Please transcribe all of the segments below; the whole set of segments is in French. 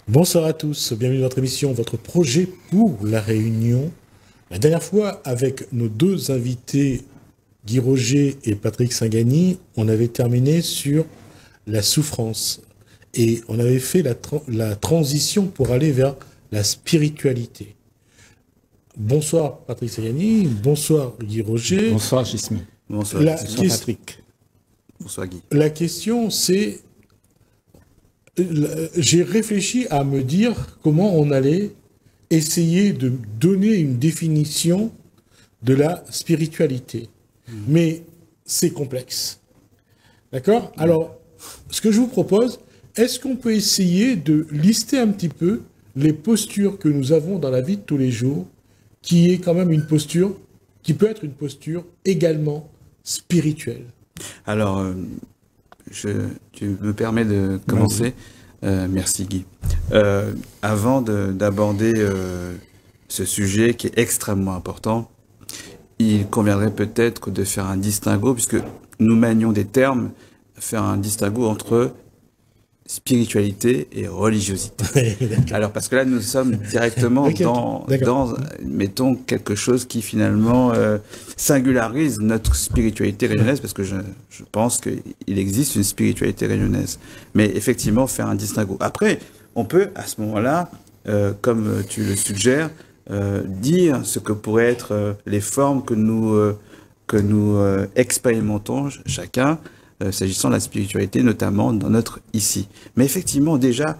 Bonsoir à tous, bienvenue dans notre émission, votre projet pour la Réunion. La dernière fois, avec nos deux invités, Guy Roger et Patrick Singani, on avait terminé sur la souffrance. Et on avait fait la transition pour aller vers la spiritualité. Bonsoir Patrick Singani, bonsoir Guy Roger. Bonsoir Gismi. Bonsoir, Bonsoir Patrick. Bonsoir Guy. La question c'est... J'ai réfléchi à me dire comment on allait essayer de donner une définition de la spiritualité. Mais c'est complexe. D'accord? Alors, ce que je vous propose, est-ce qu'on peut essayer de lister un petit peu les postures que nous avons dans la vie de tous les jours, qui est quand même une posture, qui peut être une posture également spirituelle? Alors, tu me permets de commencer. Merci Guy. Avant d'aborder ce sujet qui est extrêmement important, il conviendrait peut-être de faire un distinguo, puisque nous manions des termes, faire un distinguo entre spiritualité et religiosité. Alors, parce que là, nous sommes directement dans mettons, quelque chose qui finalement singularise notre spiritualité réunionnaise, parce que je pense qu'il existe une spiritualité réunionnaise. Mais effectivement, faire un distinguo. Après, on peut, à ce moment-là, comme tu le suggères, dire ce que pourraient être les formes que nous expérimentons chacun, s'agissant de la spiritualité, notamment dans notre ici. Mais effectivement, déjà,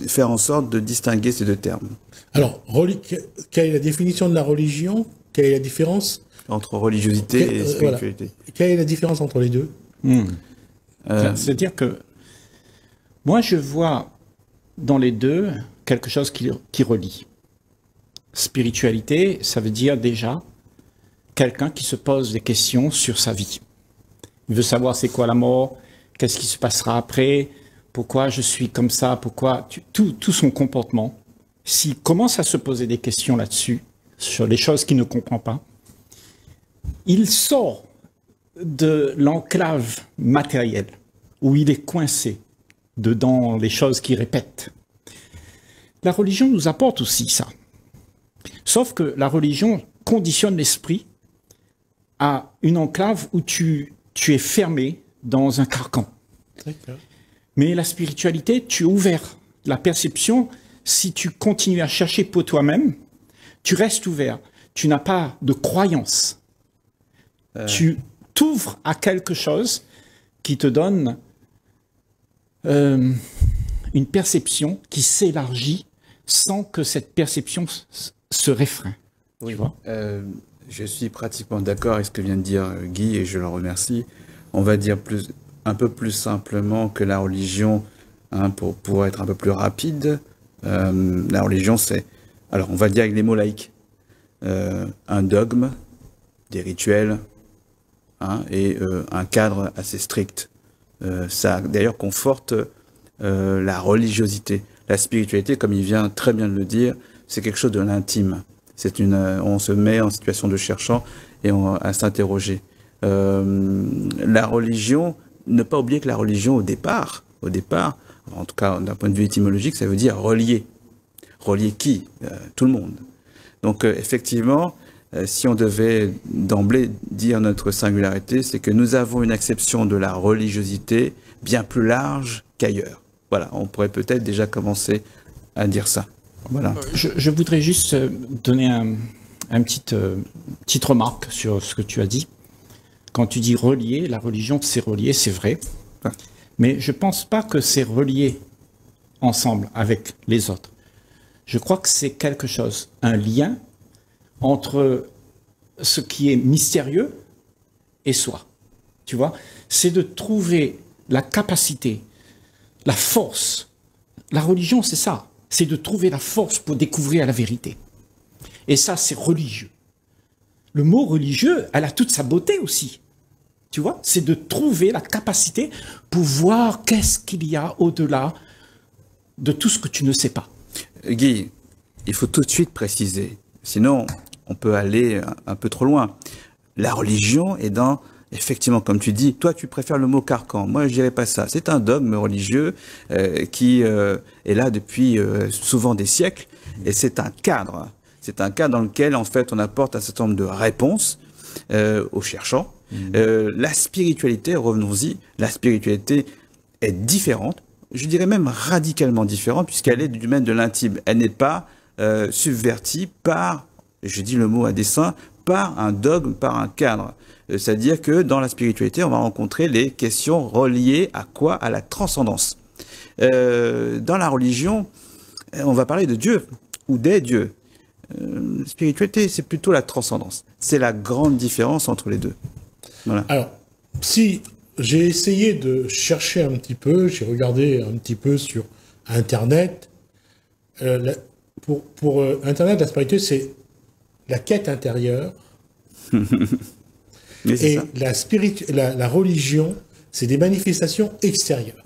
faire en sorte de distinguer ces deux termes. Alors, quelle est la définition de la religion? Quelle est la différence entre religiosité et spiritualité? Voilà. Quelle est la différence entre les deux? C'est-à-dire que moi, je vois dans les deux quelque chose qui relie. Spiritualité, ça veut dire déjà quelqu'un qui se pose des questions sur sa vie. Il veut savoir c'est quoi la mort, qu'est-ce qui se passera après, pourquoi je suis comme ça, pourquoi... Tout son comportement, s'il commence à se poser des questions là-dessus, sur les choses qu'il ne comprend pas, il sort de l'enclave matérielle, où il est coincé dedans les choses qu'il répète. La religion nous apporte aussi ça. Sauf que la religion conditionne l'esprit à une enclave où tu es fermé dans un carcan. Mais la spiritualité, tu es ouvert. La perception, si tu continues à chercher pour toi-même, tu restes ouvert. Tu n'as pas de croyance. Tu t'ouvres à quelque chose qui te donne une perception qui s'élargit sans que cette perception se réfrène. Oui, tu vois. Je suis pratiquement d'accord avec ce que vient de dire Guy et je le remercie. On va dire un peu plus simplement que la religion, pour être un peu plus rapide, la religion c'est, alors on va dire avec les mots laïques, un dogme, des rituels et un cadre assez strict. Ça d'ailleurs conforte la religiosité. La spiritualité, comme il vient très bien de le dire, c'est quelque chose de l'intime. On se met en situation de cherchant et à s'interroger. La religion, ne pas oublier que la religion au départ, en tout cas d'un point de vue étymologique, ça veut dire relier. Relier qui? Tout le monde. Donc effectivement, si on devait d'emblée dire notre singularité, c'est que nous avons une acception de la religiosité bien plus large qu'ailleurs. Voilà, on pourrait peut-être déjà commencer à dire ça. Voilà. Je voudrais juste donner une petite remarque sur ce que tu as dit. Quand tu dis relier, la religion c'est relié, c'est vrai. Mais je ne pense pas que c'est relié ensemble avec les autres. Je crois que c'est quelque chose, un lien entre ce qui est mystérieux et soi. Tu vois, c'est de trouver la capacité, la force. La religion, c'est ça. C'est de trouver la force pour découvrir la vérité. Et ça, c'est religieux. Le mot religieux, elle a toute sa beauté aussi. Tu vois, c'est de trouver la capacité pour voir qu'est-ce qu'il y a au-delà de tout ce que tu ne sais pas. Guy, il faut tout de suite préciser. Sinon, on peut aller un peu trop loin. La religion est effectivement, comme tu dis, toi tu préfères le mot carcan. Moi je dirais pas ça. C'est un dogme religieux qui est là depuis souvent des siècles, et c'est un cadre. C'est un cadre dans lequel en fait on apporte un certain nombre de réponses aux cherchants. La spiritualité, revenons-y, la spiritualité est différente. Je dirais même radicalement différente, puisqu'elle est du domaine de l'intime. Elle n'est pas subvertie par, je dis le mot à dessein, par un dogme, par un cadre. C'est-à-dire que dans la spiritualité, on va rencontrer les questions reliées à quoi? À la transcendance. Dans la religion, on va parler de Dieu ou des dieux. La spiritualité, c'est plutôt la transcendance. C'est la grande différence entre les deux. Voilà. Alors, si j'ai essayé de chercher un petit peu, j'ai regardé un petit peu sur Internet. Pour Internet, la spiritualité, c'est la quête intérieure. Et la religion, c'est des manifestations extérieures.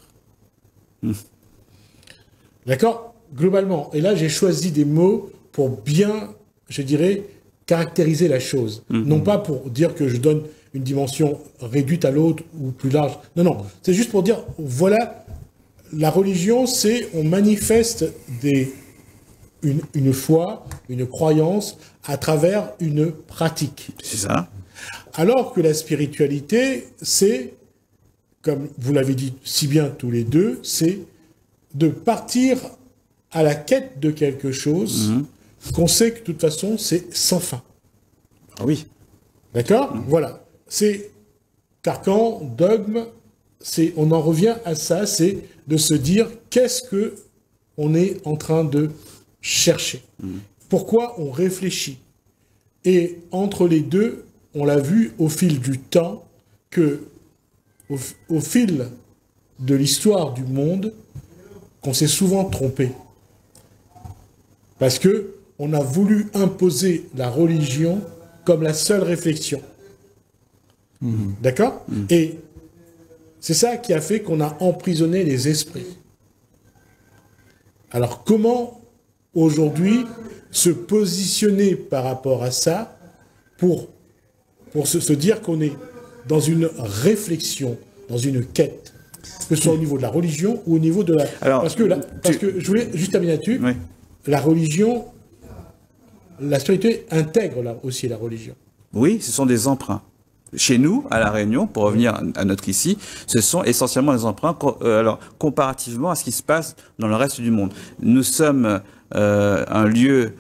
D'accord? Globalement. Et là, j'ai choisi des mots pour bien, je dirais, caractériser la chose. Non pas pour dire que je donne une dimension réduite à l'autre ou plus large. Non, non. C'est juste pour dire, voilà, la religion, c'est on manifeste une foi, une croyance à travers une pratique. C'est ça. Alors que la spiritualité, c'est, comme vous l'avez dit si bien tous les deux, c'est de partir à la quête de quelque chose qu'on sait que de toute façon, c'est sans fin. Ah oui. D'accord? Voilà. C'est carcan, dogme, on en revient à ça, c'est de se dire qu'est-ce que on est en train de chercher. Pourquoi on réfléchit. Et entre les deux, on l'a vu au fil du temps que, au fil de l'histoire du monde, qu'on s'est souvent trompé. Parce que on a voulu imposer la religion comme la seule réflexion. D'accord? Et c'est ça qui a fait qu'on a emprisonné les esprits. Alors comment, aujourd'hui, se positionner par rapport à ça pour se dire qu'on est dans une réflexion, dans une quête, que ce soit au niveau de la religion ou au niveau de la... Alors, parce que je voulais juste terminer là-dessus, oui. La religion, la spiritualité intègre aussi la religion. Oui, ce sont des emprunts. Chez nous, à La Réunion, pour revenir à notre ici, ce sont essentiellement des emprunts alors, comparativement à ce qui se passe dans le reste du monde. Nous sommes un lieu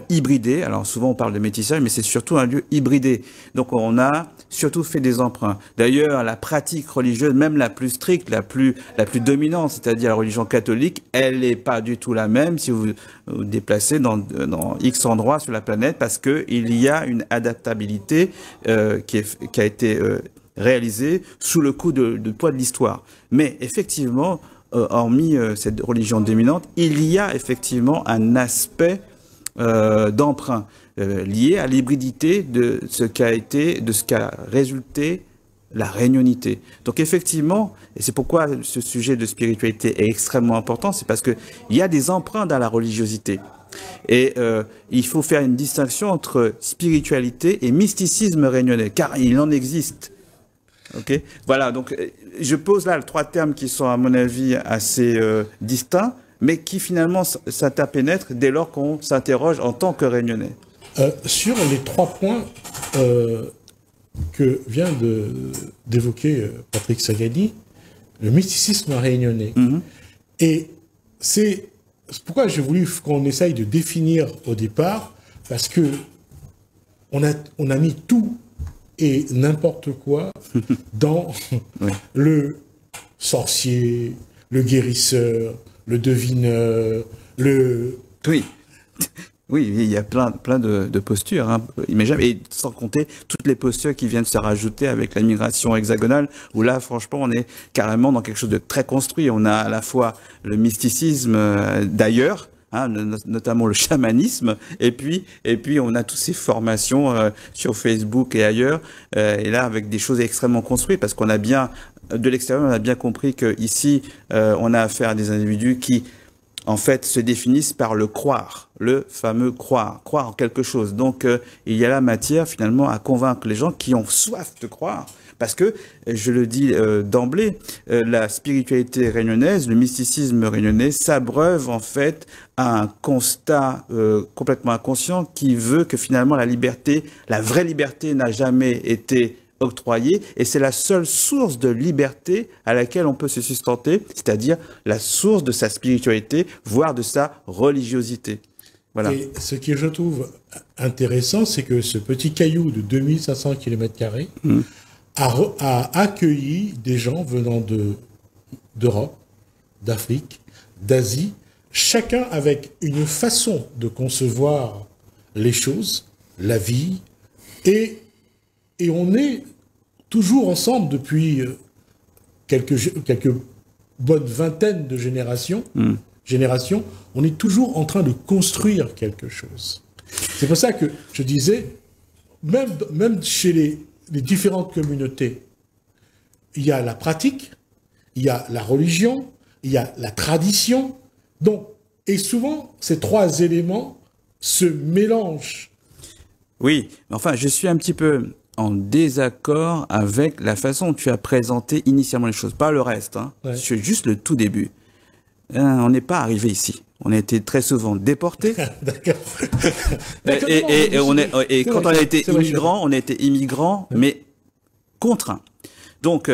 hybridé. Alors souvent on parle de métissage, mais c'est surtout un lieu hybridé. Donc on a surtout fait des emprunts. D'ailleurs, la pratique religieuse, même la plus stricte, la plus dominante, c'est-à-dire la religion catholique, elle n'est pas du tout la même si vous vous déplacez dans X endroits sur la planète, parce que il y a une adaptabilité qui a été réalisée sous le coup du poids de l'histoire. Mais effectivement, hormis cette religion dominante, il y a effectivement un aspect d'emprunt lié à l'hybridité de ce qu'a résulté la réunionité. Donc effectivement, et c'est pourquoi ce sujet de spiritualité est extrêmement important, c'est parce que il y a des emprunts dans la religiosité. Et il faut faire une distinction entre spiritualité et mysticisme réunionnais, car il en existe. Ok, voilà, donc je pose là 3 termes qui sont à mon avis assez distincts, mais qui finalement s'interpénètrent dès lors qu'on s'interroge en tant que réunionnais. Sur les 3 points que vient d'évoquer Patrick Sagadi, le mysticisme réunionnais. Et c'est pourquoi j'ai voulu qu'on essaye de définir au départ, parce que on a mis tout et n'importe quoi dans le sorcier, le guérisseur, le devineur, le... Oui. Oui, il y a plein de postures, hein. Et sans compter toutes les postures qui viennent se rajouter avec la migration hexagonale, où là, franchement, on est carrément dans quelque chose de très construit. On a à la fois le mysticisme d'ailleurs, hein, notamment le chamanisme, et puis on a toutes ces formations sur Facebook et ailleurs, et là avec des choses extrêmement construites, parce qu'on a bien, de l'extérieur, on a bien compris que ici, on a affaire à des individus qui en fait, se définissent par le croire, le fameux croire en quelque chose. Donc, il y a la matière, finalement, à convaincre les gens qui ont soif de croire. Parce que, je le dis d'emblée, la spiritualité réunionnaise, le mysticisme réunionnais s'abreuve, en fait, à un constat complètement inconscient qui veut que, finalement, la liberté, la vraie liberté n'a jamais été octroyée, et c'est la seule source de liberté à laquelle on peut se sustenter, c'est-à-dire la source de sa spiritualité, voire de sa religiosité. Voilà. Et ce que je trouve intéressant, c'est que ce petit caillou de 2500 km² a accueilli des gens venant d'Europe, d'Afrique, d'Asie, chacun avec une façon de concevoir les choses, la vie, et on est toujours ensemble depuis quelques bonnes vingtaines de générations. On est toujours en train de construire quelque chose. C'est pour ça que je disais, même chez les différentes communautés, il y a la pratique, il y a la religion, il y a la tradition. Donc, et souvent, ces trois éléments se mélangent. Oui, enfin, je suis un petit peu en désaccord avec la façon dont tu as présenté initialement les choses, pas le reste, hein. Ouais. C'est juste le tout début. On n'est pas arrivé ici. On a été très souvent déportés. D'accord. Et quand on a été immigrants, mais contraints. Donc,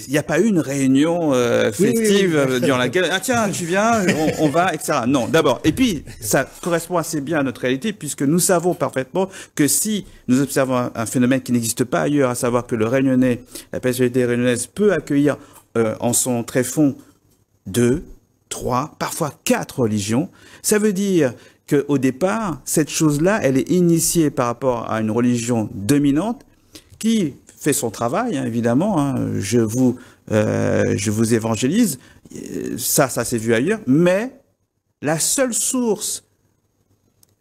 il n'y a pas eu une réunion festive durant laquelle, ah tiens, tu viens, on va, etc. Non, d'abord. Et puis, ça correspond assez bien à notre réalité, puisque nous savons parfaitement que si nous observons un phénomène qui n'existe pas ailleurs, à savoir que le Réunionnais, la personnalité réunionnaise peut accueillir en son tréfonds 2, 3, parfois 4 religions, ça veut dire qu'au départ, cette chose-là, elle est initiée par rapport à une religion dominante qui fait son travail, hein, évidemment. Hein. Je vous évangélise. Ça s'est vu ailleurs. Mais la seule source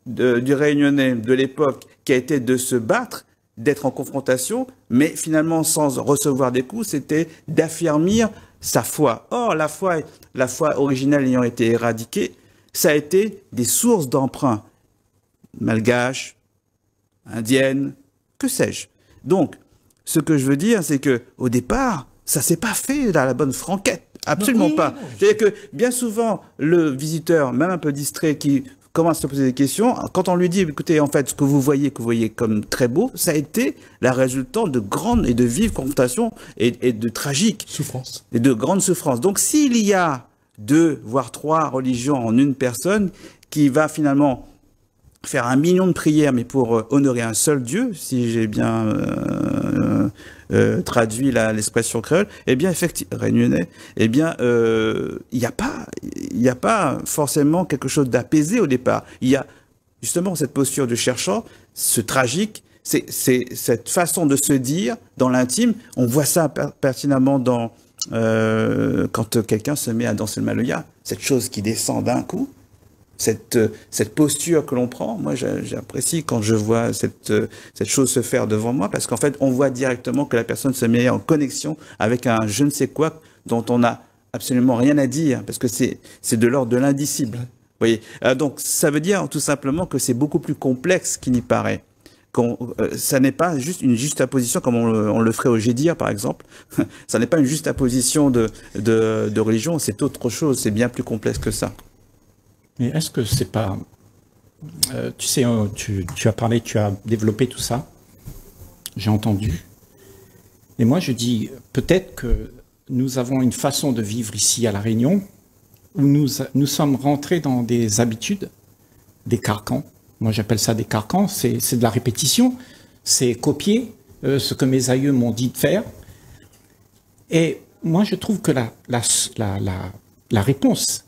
du Réunionnais de l'époque qui a été de se battre, d'être en confrontation, mais finalement sans recevoir des coups, c'était d'affermir sa foi. Or, la foi originelle ayant été éradiquée, ça a été des sources d'emprunt malgaches, indiennes, que sais-je. Donc, ce que je veux dire, c'est que au départ, ça s'est pas fait à la bonne franquette, absolument pas. C'est-à-dire que bien souvent, le visiteur, même un peu distrait, qui commence à se poser des questions, quand on lui dit, écoutez, en fait, ce que vous voyez comme très beau, ça a été la résultante de grandes et de vives confrontations et de tragiques Souffrance. et de grandes souffrances. Donc, s'il y a 2, voire 3 religions en une personne qui va finalement faire 1 million de prières, mais pour honorer un seul Dieu, si j'ai bien traduit l'expression créole, eh bien, effectivement, réunionnais, eh bien, il n'y a pas forcément quelque chose d'apaisé au départ. Il y a justement cette posture de cherchant, ce tragique, c'est cette façon de se dire dans l'intime. On voit ça pertinemment quand quelqu'un se met à danser le maloya, cette chose qui descend d'un coup. Cette posture que l'on prend, moi j'apprécie quand je vois cette chose se faire devant moi, parce qu'en fait on voit directement que la personne se met en connexion avec un je ne sais quoi dont on n'a absolument rien à dire, parce que c'est de l'ordre de l'indicible. Vous voyez, donc ça veut dire tout simplement que c'est beaucoup plus complexe qu'il n'y paraît. Ça n'est pas juste une juxtaposition comme on le ferait au Gédir par exemple. Ça n'est pas une juxtaposition de religion, c'est autre chose, c'est bien plus complexe que ça. Mais est-ce que c'est pas... tu sais, tu as parlé, tu as développé tout ça. J'ai entendu. Et moi, je dis, peut-être que nous avons une façon de vivre ici à La Réunion où nous sommes rentrés dans des habitudes, des carcans. Moi, j'appelle ça des carcans. C'est de la répétition. C'est copier ce que mes aïeux m'ont dit de faire. Et moi, je trouve que la réponse,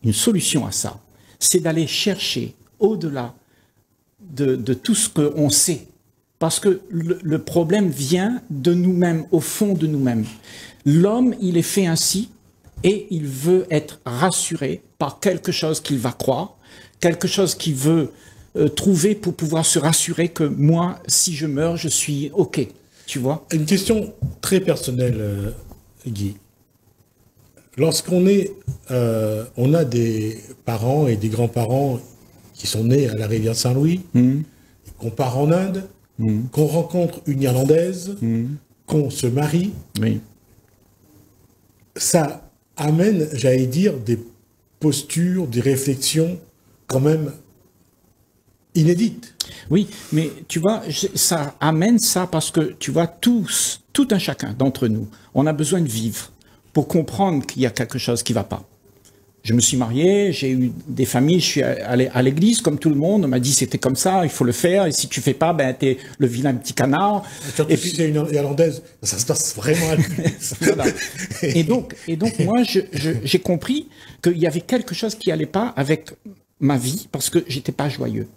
une solution à ça, c'est d'aller chercher au-delà de tout ce qu'on sait. Parce que le problème vient de nous-mêmes, au fond de nous-mêmes. L'homme, il est fait ainsi et il veut être rassuré par quelque chose qu'il va croire, quelque chose qu'il veut trouver pour pouvoir se rassurer que moi, si je meurs, je suis OK. Tu vois ? Une question très personnelle, Guy. on a des parents et des grands-parents qui sont nés à la rivière Saint-Louis, qu'on part en Inde, qu'on rencontre une Irlandaise, qu'on se marie, Oui. ça amène, j'allais dire, des postures, des réflexions quand même inédites. Oui, mais tu vois, ça amène ça parce que, tu vois, tout un chacun d'entre nous, on a besoin de vivre pour comprendre qu'il y a quelque chose qui ne va pas. Je me suis marié, j'ai eu des familles, je suis allé à l'église comme tout le monde, on m'a dit c'était comme ça, il faut le faire, et si tu fais pas, ben t'es le vilain petit canard. Et puis c'est une Irlandaise, ça se passe vraiment à l'église. Voilà. Et donc moi, j'ai compris qu'il y avait quelque chose qui allait pas avec ma vie parce que j'étais pas joyeux.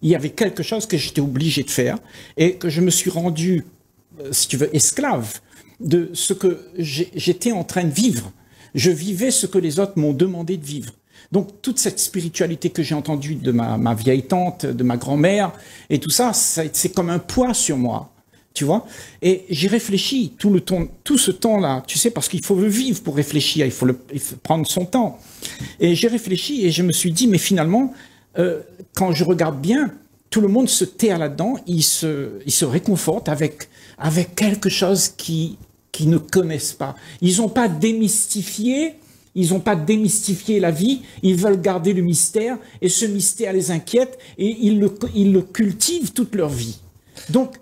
Il y avait quelque chose que j'étais obligé de faire et que je me suis rendu, si tu veux, esclave de ce que j'étais en train de vivre. Je vivais ce que les autres m'ont demandé de vivre. Donc toute cette spiritualité que j'ai entendue de ma vieille tante, de ma grand-mère et tout ça, c'est comme un poids sur moi. Tu vois? Et j'ai réfléchi tout ce temps-là, tu sais, parce qu'il faut le vivre pour réfléchir, il faut prendre son temps. Et j'ai réfléchi et je me suis dit, mais finalement, quand je regarde bien, tout le monde se tait là-dedans, il se réconforte avec quelque chose qu'ils ne connaissent pas. Ils n'ont pas démystifié la vie, ils veulent garder le mystère, et ce mystère les inquiète, et ils le cultivent toute leur vie. Donc,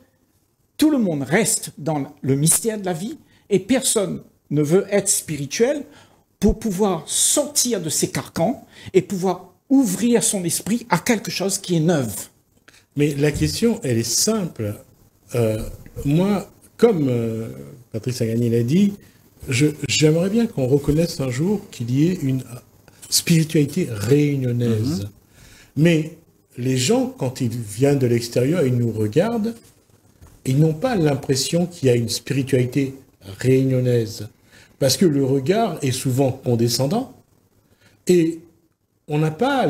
tout le monde reste dans le mystère de la vie, et personne ne veut être spirituel pour pouvoir sortir de ses carcans et pouvoir ouvrir son esprit à quelque chose qui est neuf. Mais la question, elle est simple. Moi, comme Patrice Agagny l'a dit, j'aimerais bien qu'on reconnaisse un jour qu'il y ait une spiritualité réunionnaise. Mais les gens, quand ils viennent de l'extérieur, ils nous regardent, ils n'ont pas l'impression qu'il y a une spiritualité réunionnaise. Parce que le regard est souvent condescendant et on n'a pas,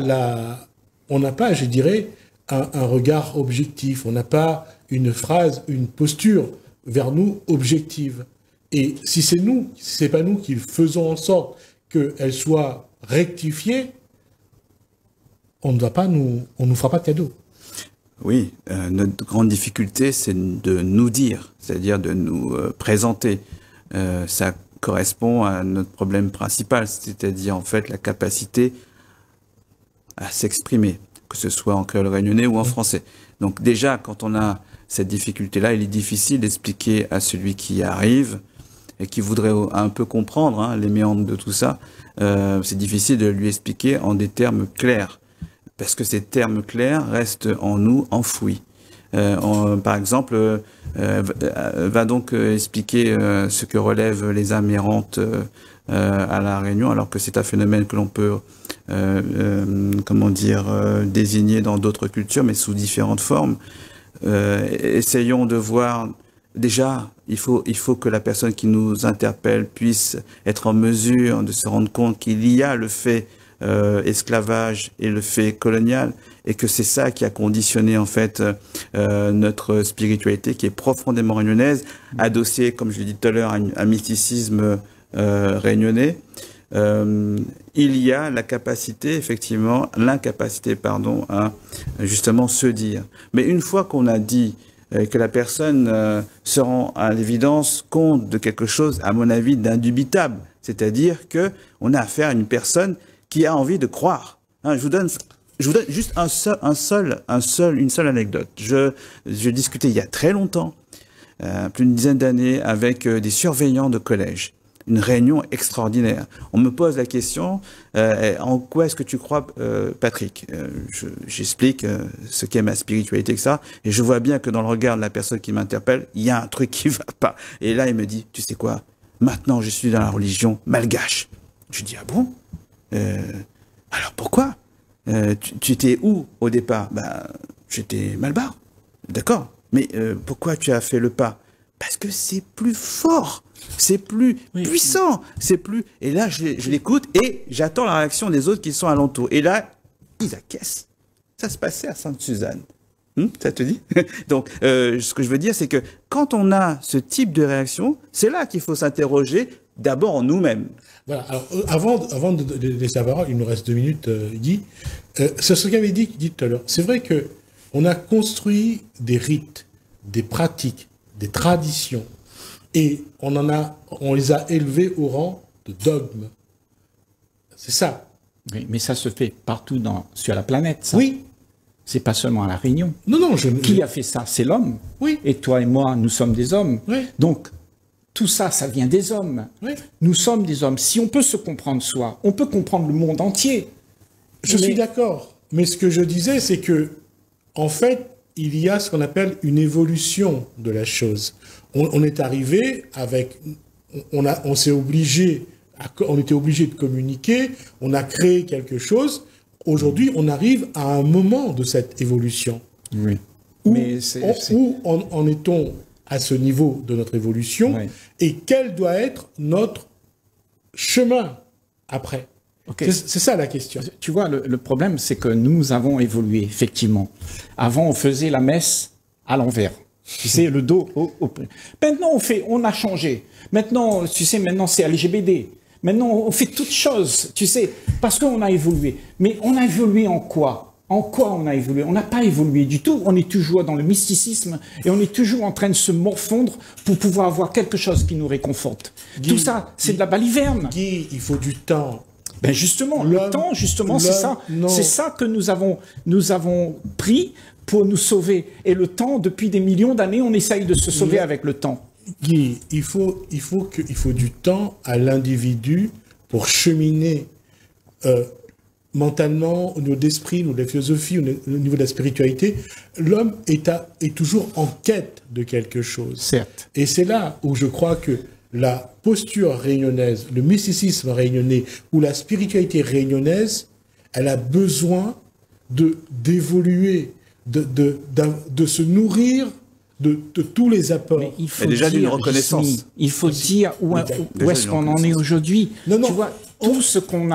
je dirais, un regard objectif. On n'a pas une phrase, une posture vers nous objective. Et si c'est pas nous qui faisons en sorte qu'elle soit rectifiée, on nous fera pas de cadeau. Oui, notre grande difficulté, c'est de nous dire, c'est-à-dire de nous présenter. Ça correspond à notre problème principal, c'est-à-dire en fait la capacité à s'exprimer, que ce soit en créole réunionnais ou en français. Donc déjà, quand on a cette difficulté-là, il est difficile d'expliquer à celui qui arrive et qui voudrait un peu comprendre les méandres de tout ça. C'est difficile de lui expliquer en des termes clairs, parce que ces termes clairs restent en nous enfouis. Par exemple, va donc expliquer ce que relèvent les âmes errantes à La Réunion, alors que c'est un phénomène que l'on peut désigner dans d'autres cultures, mais sous différentes formes. Essayons de voir. Déjà, il faut que la personne qui nous interpelle puisse être en mesure de se rendre compte qu'il y a le fait esclavage et le fait colonial, et que c'est ça qui a conditionné en fait notre spiritualité, qui est profondément réunionnaise, adossée, comme je l'ai dit tout à l'heure, à un mysticisme réunionnais. Il y a l'incapacité, à justement se dire. Mais une fois qu'on a dit que la personne se rend à l'évidence compte de quelque chose, à mon avis, d'indubitable, c'est-à-dire que on a affaire à une personne qui a envie de croire. Je vous donne juste une seule anecdote. Je discutais il y a très longtemps, plus d'une dizaine d'années, avec des surveillants de collège. Une réunion extraordinaire. On me pose la question, en quoi est-ce que tu crois, Patrick? J'explique ce qu'est ma spiritualité, etc. Et je vois bien que dans le regard de la personne qui m'interpelle, il y a un truc qui va pas. Et là, il me dit, tu sais quoi? Maintenant, je suis dans la religion malgache. Je dis, ah bon? Alors pourquoi? Tu étais où au départ? J'étais malbar. D'accord. Mais pourquoi tu as fait le pas? Parce que c'est plus fort. C'est plus puissant, c'est plus... Et là, je l'écoute et j'attends la réaction des autres qui sont alentour. Et là, ils acquiescent. Ça se passait à Sainte-Suzanne. Ça te dit? Donc, ce que je veux dire, c'est que quand on a ce type de réaction, c'est là qu'il faut s'interroger d'abord en nous-mêmes. Voilà. Alors, avant de laisser la parole, il nous reste 2 minutes, Guy. C'est ce qu'avait dit tout à l'heure. C'est vrai que on a construit des rites, des pratiques, des traditions, et on les a élevés au rang de dogmes. C'est ça. Oui, mais ça se fait partout sur la planète, ça. Oui. C'est pas seulement à La Réunion. Non, Qui a fait ça? C'est l'homme. Oui. Et toi et moi, nous sommes des hommes. Oui. Donc, tout ça, ça vient des hommes. Oui. Nous sommes des hommes. Si on peut se comprendre soi, on peut comprendre le monde entier. Je suis d'accord. Mais ce que je disais, c'est que, en fait, il y a ce qu'on appelle une évolution de la chose. On est arrivé avec, on s'est obligé, on était obligé de communiquer, on a créé quelque chose. Aujourd'hui, on arrive à un moment de cette évolution. Oui. Où en est-on à ce niveau de notre évolution, oui. Et quel doit être notre chemin après? Okay. C'est ça la question. Tu vois, le problème, c'est que nous avons évolué, effectivement. Avant, on faisait la messe à l'envers. Tu sais, le dos Maintenant, on a changé. Maintenant, tu sais, maintenant, c'est LGBT. Maintenant, on fait toutes choses, tu sais, parce qu'on a évolué. Mais on a évolué en quoi? En quoi on a évolué? On n'a pas évolué du tout. On est toujours dans le mysticisme et on est toujours en train de se morfondre pour pouvoir avoir quelque chose qui nous réconforte. Guy, tout ça, c'est de la baliverne. Guy, il faut du temps. Ben justement, le temps, justement, c'est ça. C'est ça que nous avons pris pour nous sauver. Et le temps, depuis des millions d'années, on essaye de se sauver avec le temps. Guy, il faut du temps à l'individu pour cheminer mentalement, au niveau d'esprit, au niveau de la philosophie, au niveau de la spiritualité. L'homme est toujours en quête de quelque chose. Certes. Et c'est là où je crois que la posture réunionnaise, le mysticisme réunionnais ou la spiritualité réunionnaise, elle a besoin d'évoluer, de se nourrir de tous les apports. Mais il faut déjà dire, d'une reconnaissance. Il faut dire où est-ce qu'on en est aujourd'hui. Non, tu vois, tout ce qu'on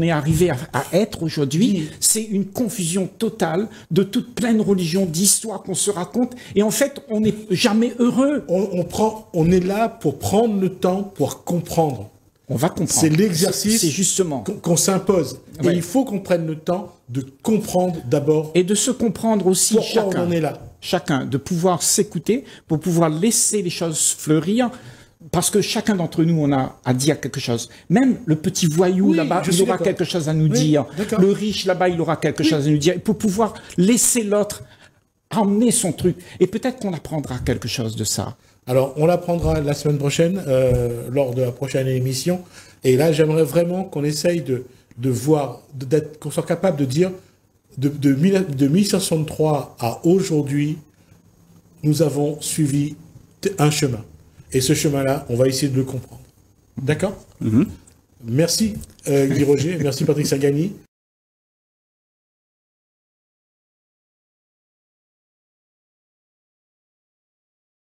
est arrivé à être aujourd'hui, c'est une confusion totale de toute pleine religion, d'histoire qu'on se raconte. Et en fait, on n'est jamais heureux. On est là pour prendre le temps pour comprendre. On va comprendre. C'est l'exercice c'est justement qu'on s'impose. Ouais. Et il faut qu'on prenne le temps de comprendre d'abord. Et de se comprendre aussi pourquoi on en est là. Chacun, de pouvoir s'écouter, pour pouvoir laisser les choses fleurir, parce que chacun d'entre nous, on a à dire quelque chose. Même le petit voyou là-bas, il aura quelque chose à nous dire. Le riche là-bas, il aura quelque chose à nous dire. Et pour pouvoir laisser l'autre emmener son truc. Et peut-être qu'on apprendra quelque chose de ça. Alors, on l'apprendra la semaine prochaine, lors de la prochaine émission. Et là, j'aimerais vraiment qu'on essaye de voir, qu'on soit capable de dire, de 1563 à aujourd'hui, nous avons suivi un chemin. Et ce chemin-là, on va essayer de le comprendre. D'accord ? Merci Guy Roger, merci Patrick Sagani.